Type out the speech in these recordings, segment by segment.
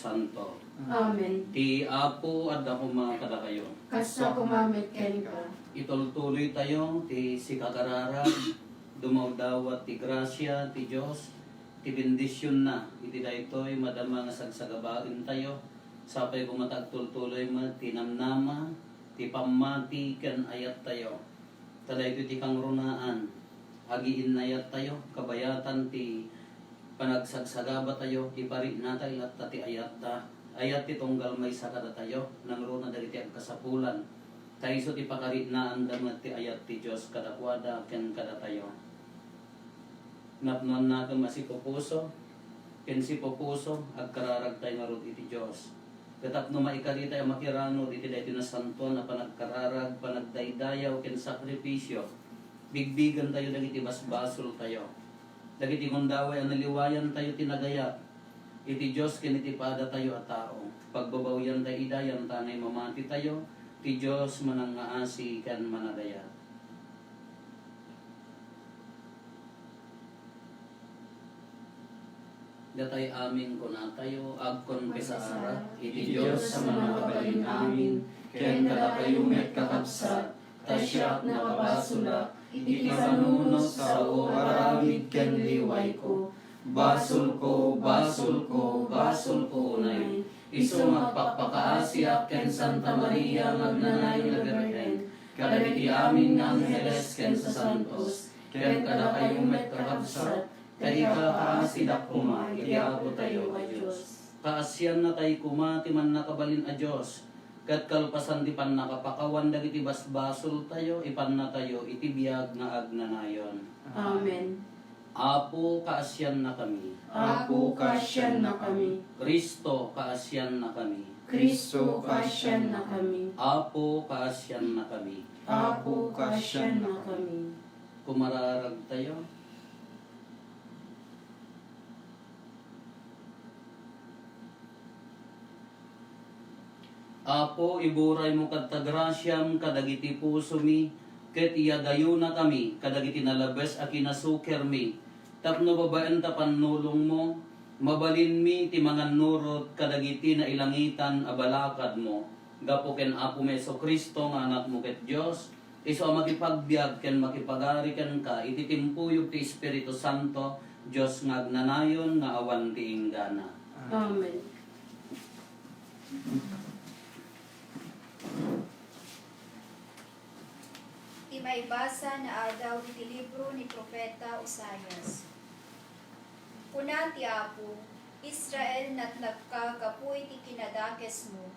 Santo. Amen. Ti Apo at ako mga kada kayo. Kasta kumamit ken ka. Itultuloy tayo ti sikakararag, dumawdawat ti grasya ti Diyos, ti bendisyon na. Iti daytoy madama nga sagsagabain tayo. Sapay kung matagtultuloy mo ti namnama, ti pamati ken ayat tayo. Taday ti kangrunaan, agiin nayat tayo, kabayatan ti panagsagsagaba tayo, ipari natay at ti ayat ta. Ayat ti tunggal may sakada tayo, nangruna dali ti agkasapulan. Tayo so ti pakarinaan damat ti ayat ti Diyos kadakwada ken kada tayo. Napnon natin masipupuso, ken sipupuso, agkararag tayo nga rod iti Diyos. Katap no maikari tayo makirano, iti dahi na santo na panagkararag, panagdaydayaw, ken sakripisyo. Bigbigan tayo, dagiti basbasol tayo. Dagiti kundaway, ang naliwayan tayo tinagaya. Iti Diyos kiniti pada tayo at tao. Pagbabawyan tayo idayan, tanay mamati tayo. Ti Diyos manangaasi kan managaya. Datay amin ko na tayo, agkon pesara. Iti Diyos sa mga kabalin amin, ken kada kayumet kakabsat, tasyak nakabasula, iti kanunot sa o aramid ken liway ko. Basol ko, basol ko, basol ko unay. Iso magpakpakaasya ken Santa Maria magnanay na Birhen. Kadagiti amin ng Angeles ken sa Santos, ken kada kayumet kakabsat, kaya kaasidak kuma, itiapo tayo a Diyos. Kaasyan na tayo kuma, timan nakabalin a Diyos. Kat kalpasan di pan nakapakawan, dagiti basbasol tayo, ipan na tayo, itibiyag na agnanayon. Amen. Apo, kaasyan na kami. Apo, kaasyan na kami. Kristo, kaasyan na kami. Kristo, kaasyan na kami. Apo, kaasyan na kami. Apo, kaasyan na kami. Kumararag tayo. Apo, iburay mo kadtagrasyam, kadagiti puso mi, ket iyadayo na kami, kadagiti nalabes a kinasuker mi. Tapno babaen ta panulong mo, mabalin mi ti mga nurot, kadagiti na ilangitan a balakad mo. Gapo ken Apo Meso Kristo nga anak mo ket Dios, iso a makipagbiag ken makipagari ken ka, iti timpuyog ti Espiritu Santo, Dios nga agnanayon nga awan ti inggana. Amen. Maibasa na adaw iti libro ni Propeta Osayas. Kuna ti Apo, Israel natnagka kapu iti kinadakes mo,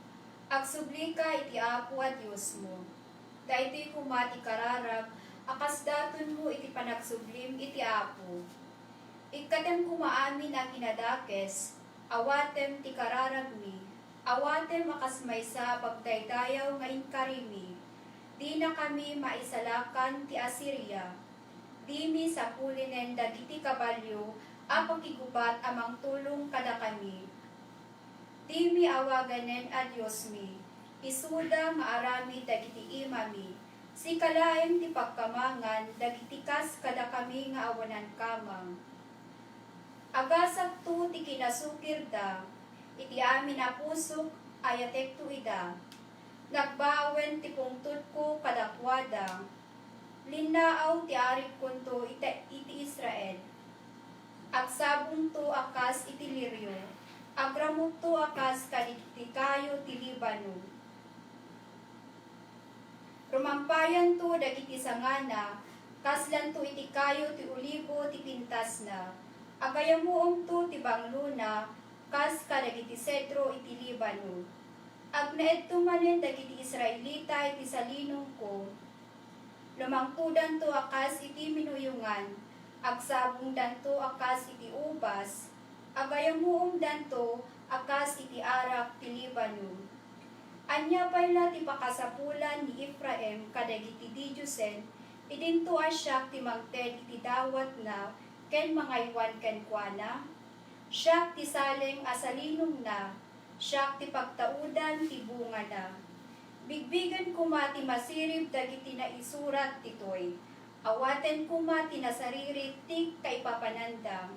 agsubli ka iti Apo at Diyos mo. Dahiti kumati kararag, akas daton mo iti panagsublim iti Apo. Ikatem kumaamin ang kinadakes, awatem ti kararag mi, awatem akas maysa pagdaydayaw ngayon karimi. Di na kami maisalakan ti Assyria. Di mi sa kulinen dagiti kabalyo, apang igubat amang tulong kada kami. Di mi awaganen a Diyos mi, isuda nga arami dagiti imami. Si kalaeng ti pagkamangan, dagiti kas kada kami nga awanan kamang. Agasak tu ti kinasukir da, iti amin a pusok ayatek tu ida. Nagbawen ti pungtod ko kadakwada, linaaw ti arik kunto iti Israel. Agsabong to akas iti Lirio, agramok to akas kaditi kayo ti Libano. Rumampayan to dagiti sangana, kaslan to iti kayo ti ulibo ti pintas na. Agayamuom to ti bangluna, kas kadagiti sedro iti Libano. Agnaed tumanen dagiti Israelita iti salinong ko. Lumangtudan to akas iti minuyungan, agsabong danto akas iti ubas, agayamuom danto akas iti arak ti Libano. Anya payla ti pakasapulan ni Ephraim kadagiti Diyosen, idinto asyak ti magted iti dawat na, ken mangaywan ken kuana. Siyak ti saleng asalinong na, siyak ti pagtaudan ti bunga na. Bigbigan kumati masirib dagiti na isurat titoy. Awaten kumati na saririt ti kaipapananda.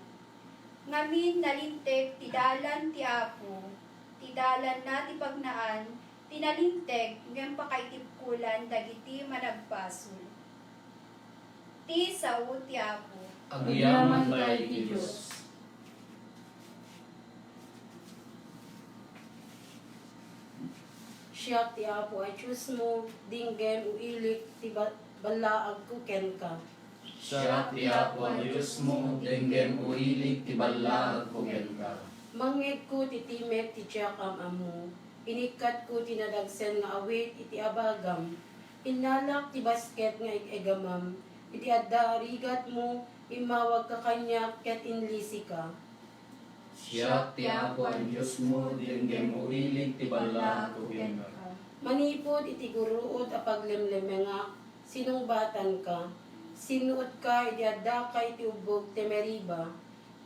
Ngamin nalintek ti dalan ti Apo. ti dalan na ti pagnaan, tinalinteg, ngem pakaitipkulan, dagiti managbasol. Ti sao ti Apo. Agyaman tayo ti Diyos. Siya ti Apo ay Diyos mo, dinggem uilik ti balaag ko ken ka. Siya ti Apo ang Diyos mo, denggem uilig ti balla agkuken ka. Manged ko ti timek ti tiyakam amo, inikat ko ti nadagsen nga awit iti abagam. Inalak ti basket nga egamam, iti adda rigat mo, imawag ka kanya ket inlisi ka. Siya ti Apo ang Diyos mo, denggem uilig ti balla agkuken ka. Manipod iti guruod a paglemleme nga, sinungbatan ka. Sinuot ka iti adda ka iti ubog ti Meriba.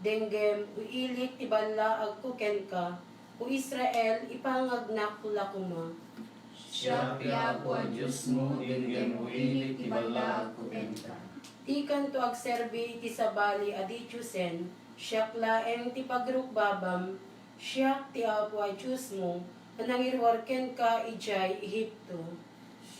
Denggem uilik ti balla agkuken ka. O Israel ipangagnak lakuma. Siya ti Apo ang Diyos mo, denggem uilig ti balla agkuken ka. Ti kanto agserbi iti sabali adityusen. Siyak laeng ti pagrukbabam. Siyak ti Apo ay Diyos mo. Nangirwarken ka ijay Ehipto.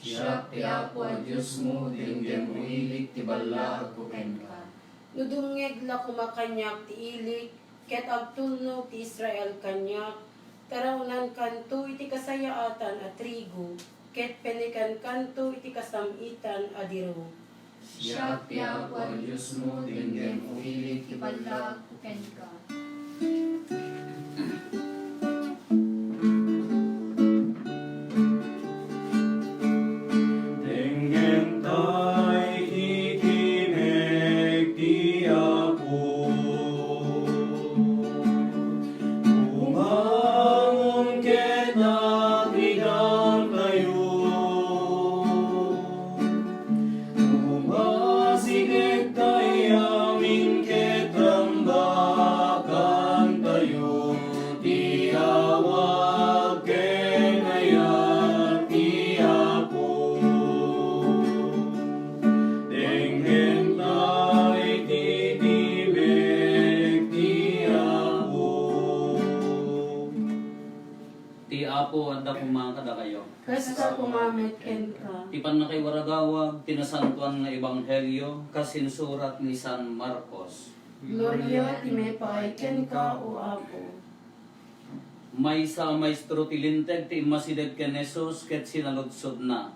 Siya ti Apo ang Diyos mo, denggem uilig ti balla agkuken ka. Nudungeg la kumakanyak ti ilik, ket agtulnog ti Israel kanyak. Tarawnan kanto iti kasayaatan at trigo, ket penikan kanto iti kasamitan adiro. Siya ti Apo ang Diyos mo, denggem uilig ti balla agkuken ka. Denggem tay ikimek ti Apo. Umangon ket nagrigan kayo. Umasigeg tay amin ket rambakan tayo. Ti awag ken ayat ti Apo. Denggem tay titibek ti Apo. Ti Apo adda kumakada kayo. Kasta kumamit ken ka. Ipan na kay waragawag, tinasantuan nga ebanghelyo, kasinsurat ni San Marcos. Gloria ti may paay ken ka o Apo. May sa maestro tilinteg ti masideg ken Jesus ket sinaludsod na.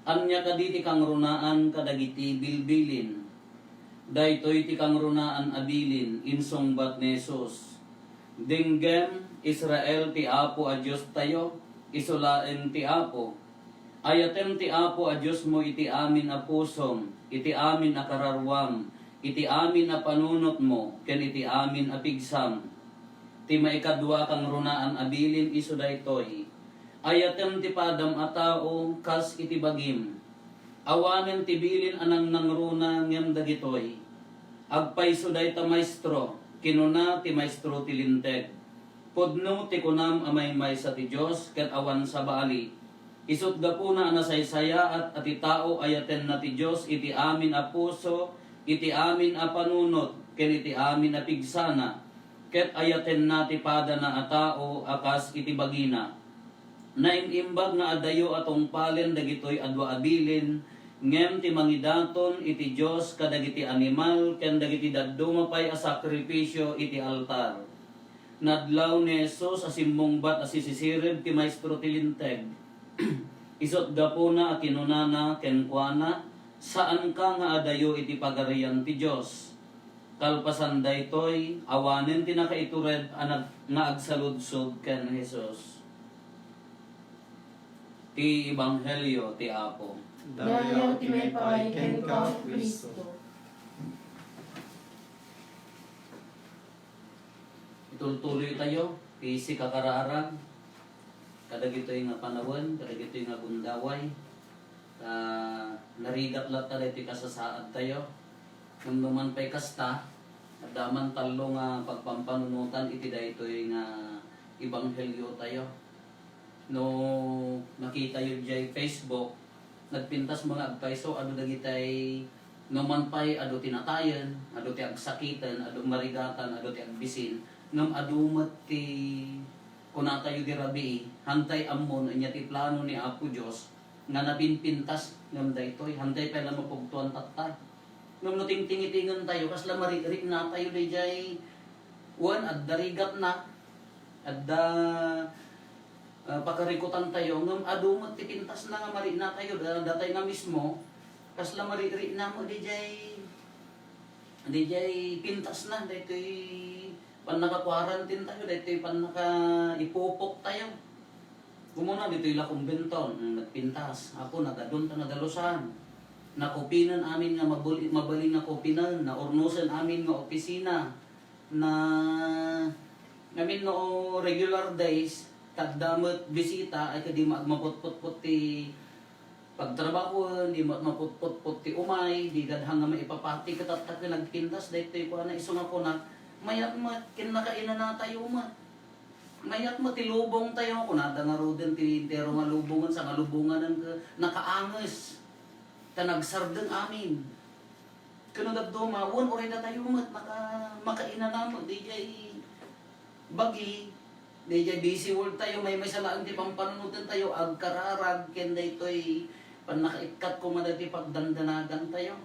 Anya kaditi kang runaan kadagiti bilbilin. Daytoy ti kang runaan abilin insungbat ni Jesus. Denggem Israel ti Apo a Dios tayo, isulaen ti Apo. Ayatem ti Apo a Dios mo iti amin a pusom, iti amin a kararwam, iti amin a panunot mo, ken iti amin a pigsam. Ti maikadwa kang runaan abilin iso daytoy. Ayatem ti padam a tao kas iti bagim. Awanen ti bilin anang nangruna ngem dagitoy. Agpayso dayta maestro, kinuna ti maestro ti linteg. Pudno ti kunam amay sa ti Dios ket awan sa baali. Isut gapuna anasaysayaat at iti tao ayaten na ti Dios iti amin a puso, iti amin a panunot, ken iti amin a pigsana. Ket ayaten na ti pada na a tao akas iti bagina. Naimimbag nga adayo atong palen dagitoy adwa abilin, ngem ti mangidaton iti Dios kadagiti animal ken dagiti dadduma pay a sakripisyo iti altar. Nadlaw ni Jesus asimbongbat asisisirib ti maestro ti linteg. Isot gapuna a kinunana ken kuana, saan ka nga adayo iti pagarian ti Dios. Kalpasan daytoy awanen ti nakaitured nga agsaludsod ken Jesus. Ti ebanghelyo ti Apo. Dayaw ti may paay ken ka o Kristo. Itultuloy tayo, isi kakararag, kadagitoy nga panawon, kadagitoy nga gundaway, narigat lat tayo ti kasasaad tayo, kung naman pa'y kasta, at daman talo nga pagpampanunutan, iti daytoy nga ebanghelyo tayo. No nakita yun jay Facebook, nagpintas mga agpayso, ado dagitay, naman pa'y ado tinatayan, ado ti agsakitan, ado marigatan, ado ti agbisin, ngam adumat ti kuna tayo di rabi, hantay amon, anya ti plano ni Apo Diyos, nga napinpintas, ngam daytoy, hantay pa lang mapugtuan tatay. Ngam no ting-tingitingan tayo, kasla maririk na tayo di jay, wan, at darigat na, at da, pakarikutan tayo, ngam adumot ti pintas na nga mari na tayo, datay nga mismo, kasla maririk na mo di jay pintas na, daytoy pan naka-quarantine tayo, daytoy pan naka-ipupok tayo. Kumuna dito'y lakumbenton, nagpintas. Ako nagadun ta nagalusan. Nakopinan amin nga mabaling nga kopinan, na ornusan amin nga opisina, na ngamin no regular days, tagdamot bisita, ay kadi maputput ti pagtrabaho, di maputput ti umay, di gadhang nga maipapati katatak na nagpintas, daytoy ko na isong ako na, mayat mat, kinakainan na tayo mat. Mayat mo tilubong tayo kung nada nga ro din tintero nga lubungan sa nga lubungan ng nakaanges ta nagsardeng amin kuno dadto mawon oray na tayo mat makainan na mo DJ bagi DJ busy world tayo may salaan ti pampanunutan tayo agkararag ken daytoy pan nakaikat ko madati pagdandanagan tayo.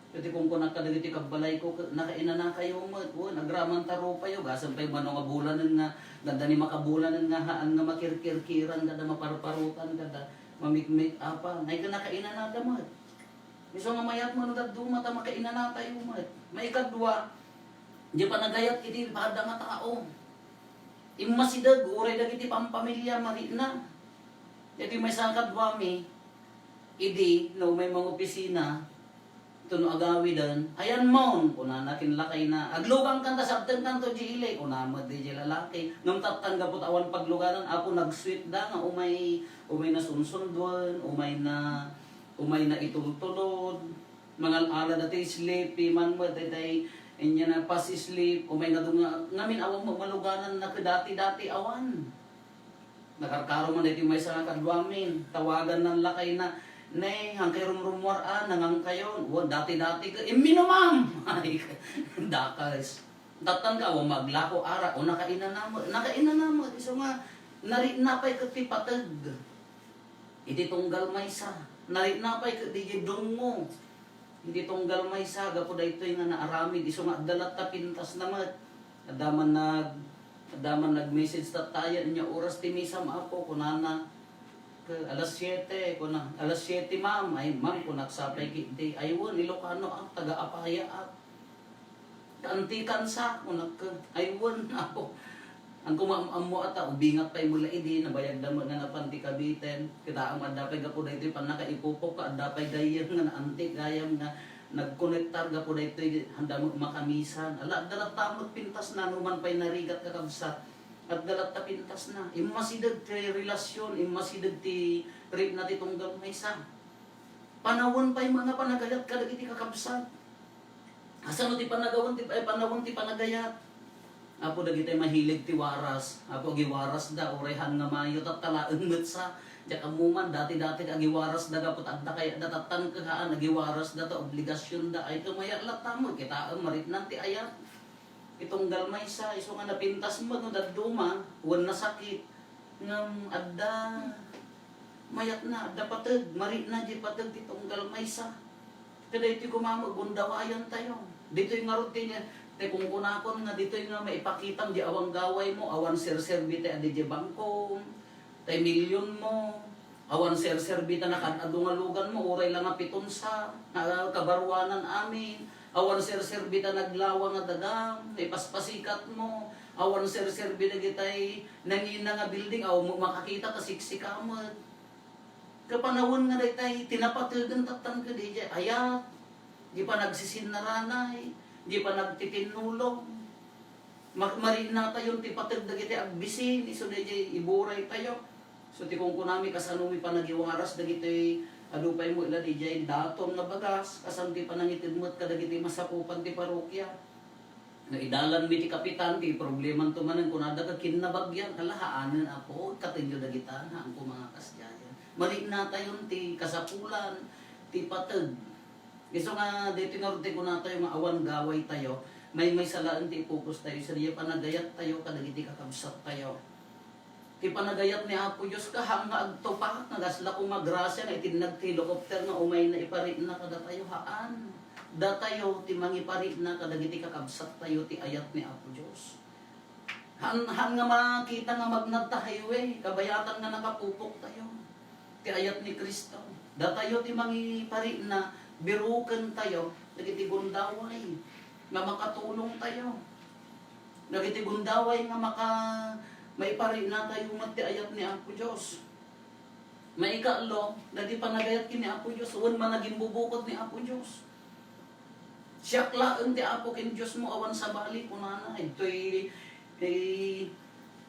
Kasi kung nakadagiti kabalay ko, nakainan na kayo mo, nagraman taro pa yun, gasan pa yung manong nga bulanan nga, ganda ni makabulanan nga haan nga makirkirkiran, ganda maparparutan, ganda mamikmik apa, ngay ka nakainan na damot. Miso nga mayat mo nagad dumata, makainan na tayo mo. May ikadwa, di pa nagayat iti pada nga tao. Imasidag, uray dagiti pampamilya, mari na. Jadi may sangkadwa mi, idi, no may mga opisina, ito no agawidan, ayan mo, kuna nakin lakay na, aglubang kanta sabtan kanto jile, kuna mo di jila lalaki, nung tatangga po awan paglugaran, ako nag-sweet da nga, umay na sunsundwan, umay na itultulod, mga ala dati sleepy, man mo, dati, inya na pas sleep, umay na dunga, ngamin awang maluganan na dati awan. Nakarkaro man dati may sa kadwamin, tawagan ng lakay na, Nay, hangkay rumrumwar nangang kayo. Dati-dati ka, minumam! Ay, dakas. Datan ka, maglako ara, o nakainan na mo. Iso nga, narinapay ka ti patag. Iti tunggal may sa. Narinapay ka ti dong mo. Hindi tunggal may sa, gapo da ito yung naaramid. Iso nga, dalat ta pintas naman. Adaman nag-message ta tayo, niya oras ti misa maapo, kunana. Alas 7, alas 7 ma'am, ay ma'am, kung nagsapay kiti, ayun, Ilocano ang taga-apaya at kaantikan sa, kung ayun, ako, ang kumamamo ata, ubingat pa'y mula idi, nabayag damo nga napanti kabitin, kita ang adapay gapo na ito, pan nakaipupok ka, adapay gayan nga naantik, gayam nga, nagkonektar gapo na ito, handa mo makamisan, dalat tamot pintas na, numan pa'y narigat kakabsat, at dalat ta pintas na. Imasidag ti relasyon, imasidag ti rip na ti tunggal may isa. Panawon pa yung mga panagayat kadag iti kakabsat. Asano ti panagawon panawon ti panagayat. Apo dagiti mahilig ti waras. Apo giwaras da orehan nga mayo tat talaeng metsa. Diyak amuman dati-dati agiwaras da gapot adda kaya datatan kahaan agiwaras da ta obligasyon da ay kumaya latamo kita marit nanti ayat. Itong galmay sa, iso nga napintas mo, no, daduma, huwag na sakit, ngam adda, mayat na, adda patag, marit na di patag, itong galmay sa. Kada iti kumamag, bundawayan tayo. Dito yung ngarutin niya, kung kunakon nga, dito yung nga maipakitang di awang gaway mo, awan sir-servite adi di bangko, tay milyon mo, awan sir-servite na kanadungalugan mo, uray lang nga piton sa, kabarwanan amin, awan sir-serbita naglawa nga dagam, ipaspasikat mo, awan sir-serbita gitay nangina nga building, awan mo makakita kasiksika mo. Kapanawon nga daytay tinapatugan tatan ka di ayat, di pa nagsisinnaranay, di pa nagtitinulong. Marin na tayo ti patag dagiti agbisin, iso di iburay tayo. So ti kung kunami kasanumi pa nagiwaras dagiti adupay mo ila DJ daton nga bagas kasam ti panangitid mo at kadagiti masakupan ti parokya. Nga idalan mi ti kapitan ti probleman tumanan kun ada ka kinabagyan kalahaanan apo katinyo dagitan ang mga kasyayan. Mali na tayon ti kasapulan ti pateg. Iso nga dito nga rute kun tayo nga awan gaway tayo may salaan ti focus tayo sa diya panagayat tayo kadagiti kakabsat tayo. Ti panagayat ni Apo Diyos ka, hanga agto pa, nagasla ko magrasya, na itinag ti helicopter nga umay na iparit na kada tayo haan. Datayo, ti mangiparit na kadagiti kakabsat tayo, ti ayat ni Apo Diyos. Han nga makita nga magnad ta highway, kabayatan nga nakapupok tayo. Ti ayat ni Kristo. Datayo ti mangiparit na, biruken tayo, dagiti gundaway, nga makatulong tayo. Dagiti gundaway nga maiparin na tayo mati ayat ni Apo Diyos. Maikalo, dati panagayat kini Apo Diyos, uwan man naging bubukod ni Apo Diyos. Siyak laeng ti Apo kin Diyos mo awan sa bali kunana. Ito'y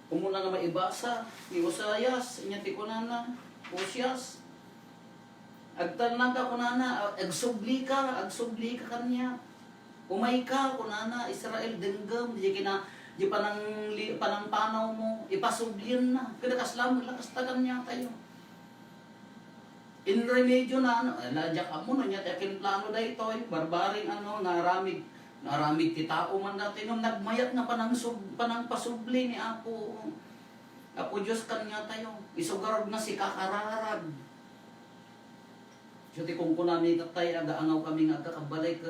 umuna nga maibasa ni Osayas, inya ti kunana, Osyas. Agtanan ka kunana, agsubli ka kanya. Umay ka kunana, Israel denggam, di panang panaw mo, ipasublin na. Kada kaslamon, lakas tagan niya tayo. In remedyo na, nadyak mo na niya, takin plano da ito, barbaring naramig ti tao man natin, nung nagmayat na panang pasubli ni Apo Diyos kanya tayo, isugarag na si kakararag. Suti kung kunami tayo, agaangaw kami nga kakabalay ka,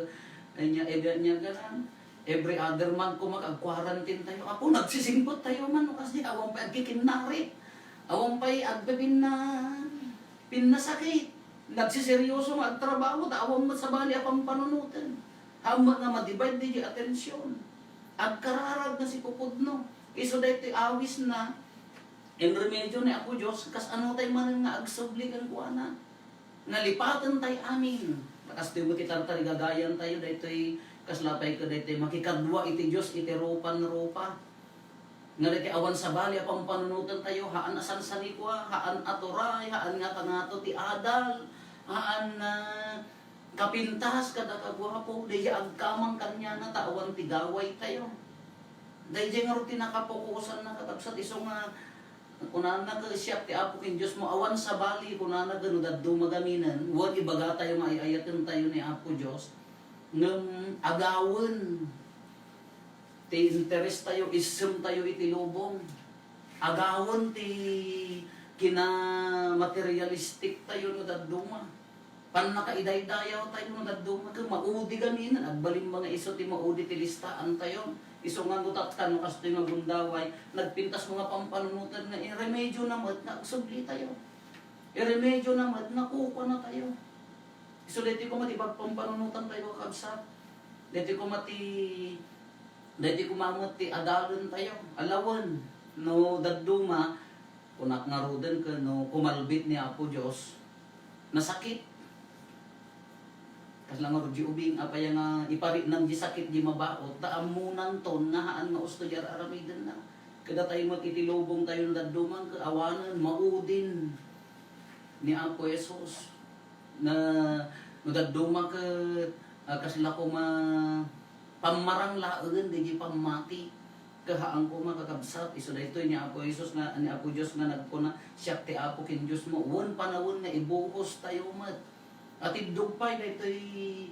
niya ganan. Every other month ko mag-quarantine tayo. Ako nagsisimpot tayo man kasi awang pa agkikinari. Awang pa agpapin na pinasakit. Nagsiseryoso magtrabaho. Awang masabali apang panunutan. Hama nga madivide di atensyon. Agkararag na si Pupudno. Iso dahil awis na. In remedyo ni Apo Diyos. Kas ano tayo man nga agsubli kang kuwana. Nalipatan tayo amin. Kas tayo matitartarigagayan tayo dahil kaslapay ka dito, makikadwa iti Diyos, iti rupan-rupa. Nga dito awan sa bali, apang panunutan tayo, haan asan sa likwa, haan aturay, haan nga tangato ti adal, haan kapintas, kada kagwapo, dahil agkamang kanya na tawan ti gaway tayo. Dahil nga rin nakapokusan na katabsat, iso nga, kunan na siyak ti Apo kin Diyos mo, awan sa bali, kunan na ganudad dumagaminan, huwag ibaga tayo, maiayatin tayo ni Apo Diyos, ng agawon ti interest tayo, isum tayo iti lubong. Agawon ti kina materialistic tayo no daduma. Pan nakaidaydayaw tayo no daduma. Kung maudi ganinan, agbalim mga iso ti maudi ti listaan tayo. Iso nga gutat ka no kasto yung magundaway. Nagpintas mga pampanunutan na iremedyo na mat na agsubli tayo. Iremedyo na mat na kuka na tayo. So, dito ko mati pagpampanunutan tayo kakabsat. Dito ko mamot ti adalon tayo. Alawan, no daduma, kunak nga roden ka, no kumalbit ni Apo Diyos, nasakit. Kasi lang nga di ubing, apaya nga iparit ng di sakit di mabaot, taamunan ton, nahaan nga usto diyar aramidan na. Kada tayo matitilubong tayo ng dadumang, kaawanan, maudin ni Apo Jesus. Na nagdaduma ka kasla ko pamarang laen di pamati kahaan ko makakabsat iso dayto ni Apo Jesus nga ni Apo Dios nga nagkuna siya ti Apo kin Dios mo won panawon nga ibuhos tayo mat at idugpay daytoy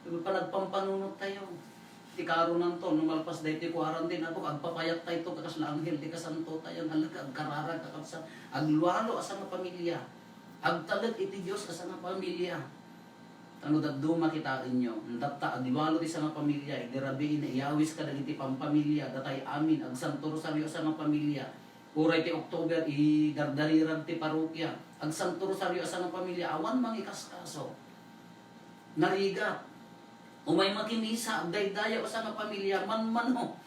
panagpampanunot tayo ti karon nang to numalpas daytoy quarantine ako agpapayat tayo to kasla anghel ti kasanto tayo halaga agkararag kakabsat aglualo asa nga pamilya. Agtalag iti Diyos asa nga pamilya. Ano daduma kitain nyo. Dapta agwalo ti sa nga pamilya. Igdirabiin na iyawis ka iti pampamilya. Datay amin. Agsanto Rosario sa nga pamilya. Uray ti October igardariran ti parokya. Agsanto Rosario sa nga pamilya. Awan mangikaskaso. Nariga. Umay makimisa. Agdaydaya sa nga pamilya. Man-mano.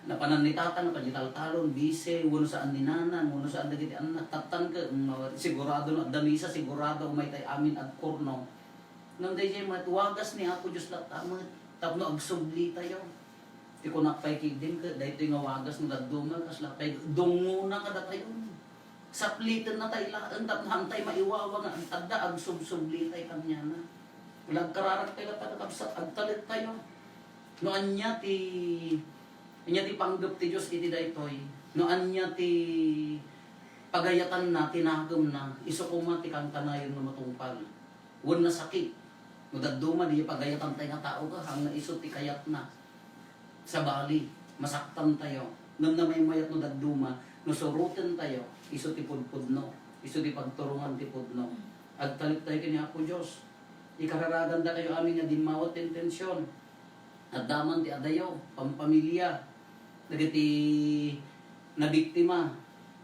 Napananitatan, napanyitaltalon, bise, wano saan ninanan, wano saan dagiti anak, tatan ka, sigurado na, damisa, sigurado, umay tay amin at kurno. Nang dahi matuwagas ni Apo Diyos latamat, tapno agsubli tayo. Di ko nakpay kigdin ka, dahil ito'y ngawagas ng daduma, kas lapay, dungo na kada tayo. Saplitan na tayo laan, tapno hantay maiwawa nga, agda, agsubsubli tayo kanya na. Walang kararag tayo tatakabsat, agtalit tayo. Noan niya ti panggap ti Diyos iti daytoy. Noan niya ti pagayatan na, tinagom na, iso kuma ti kang kanayon na matungpal. Wan na sakit. Nudaduma di pagayatan tayo nga tao ka, hang na iso ti kayat na. Sa bali, masaktan tayo. Nang na may mayat nudaduma, Nusurutan tayo, iso ti pudpudno, iso ti pagturungan ti pudno. Agtalit tayo kini Apo Diyos. Ikararagan da kayo amin nga dimawat intensyon. At daman ti adayo, pampamilya, dagiti nabiktima,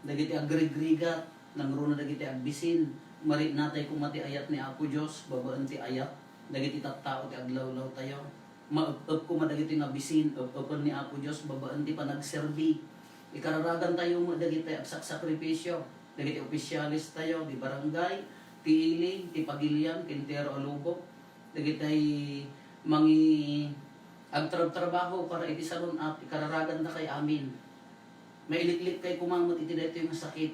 dagiti agrigrigat, nangruna dagiti agbisin, marit natay kumati ayat ni Apo Diyos, babaan ti ayat, dagiti tattao ti aglawlaw tayo. Maupap ko madagiti nga bisin, upapan ni Apo Diyos, babaan ti panagserbi. Ikararagan tayo mo dagiti sakripisyo, dagiti opisyalis tayo, di barangay, ti iling, ti pagilyan, kintero alubok, dagiti mangi agtrabaho para iti salon at ikararagan na kay amin. Mailiklik kay kumamot iti dito yung sakit.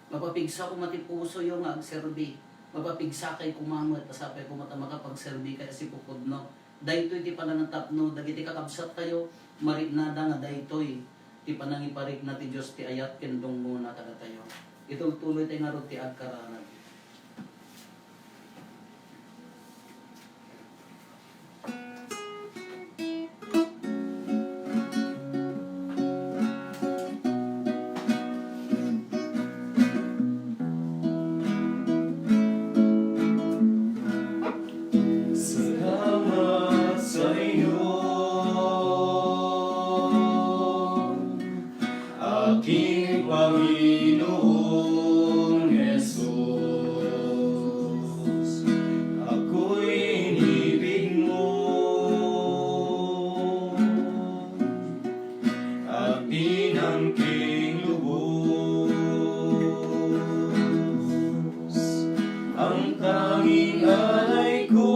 Mapapigsa ko mati puso yung agserbi. Mapapigsa kay kumamot, asapay ko mata makapagserbi kay si pupudno. Dayto iti panangatapno, dagiti kakabsat tayo, marinada nga daytoy. Ti panangiparik na ti Diyos ti ayat kendong muna kada tayo. Ituloy tayo nga ro ti agkaranan. Salamat sa iyo, aking Panginoong Hesus. Ako'y inibig mo at inangking lubos. Ang tanging alay ko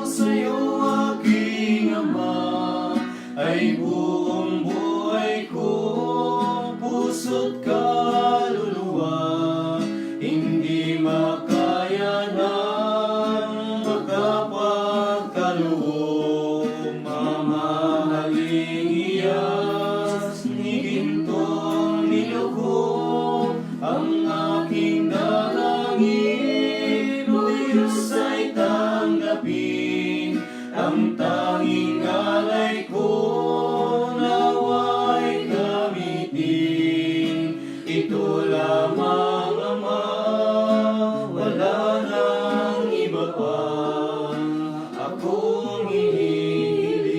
sa'yo, aking Ama, ay buong buhay ko, puso't kaluluwa. Hindi makaya ng makapagkaloob, mamahaling iyas ni gintong niluko. Ang aking dalangin, O Diyos, ay tanggapin. Ang tanging alay ko, nawa'y gamitin. Ito lamang, Ama, wala nang iba pa akong hinihiling.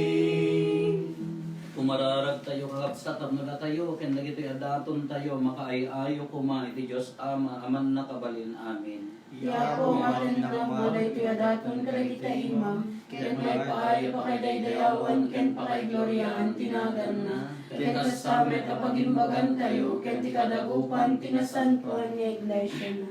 Kumararag tayo kakabsat, amnala tayo, ken dagiti adaton tayo, makaayayo kuma iti Diyos Ama, aman nakabalin. Amin. Ya po maten na mo daytoy adaton kadagita imam, ken may paayo pa kay daydayawan, ken pa kay gloryaan tinagan na. Ken kasamet a pagimbagan tayo, ken ti kadagupan tinasantuan nga iglesia na.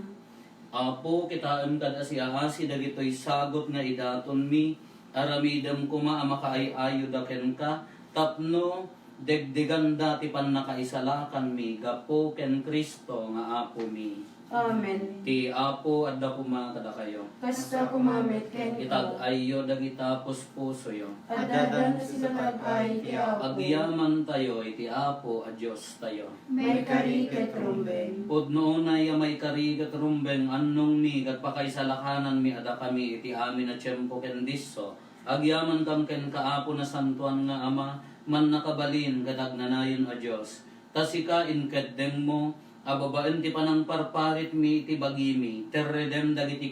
Apo, kitaan kada siya asi dagitoy sagot nga idaton mi, aramidam kuma makaayayo da ken ka, tapno degdegan dati pan nakaisalakan mi, gapo ken Kristo nga Apo mi. Amen. Ti Apo adda kuma kada kayo. Kasta kumamit ken Itag ka, ayo dagita puso yo. adadan na sila nag-ay ti Apo. Agyaman tayo iti Apo a Dios tayo. May kariket rumbeng. Pudno na ya may karigat rumbeng annong mi kat pakaisalakanan mi ada kami iti amin na tiyempo ken disso. Agyaman kam ken kaapo na santuan nga Ama, man nakabalin kadag nanayon a Dios. Tasika inkeddeng mo, ababaan ti panang parparit mi iti bagimi, terredem dagiti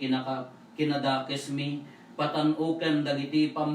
kinadakes mi, patanuken dagiti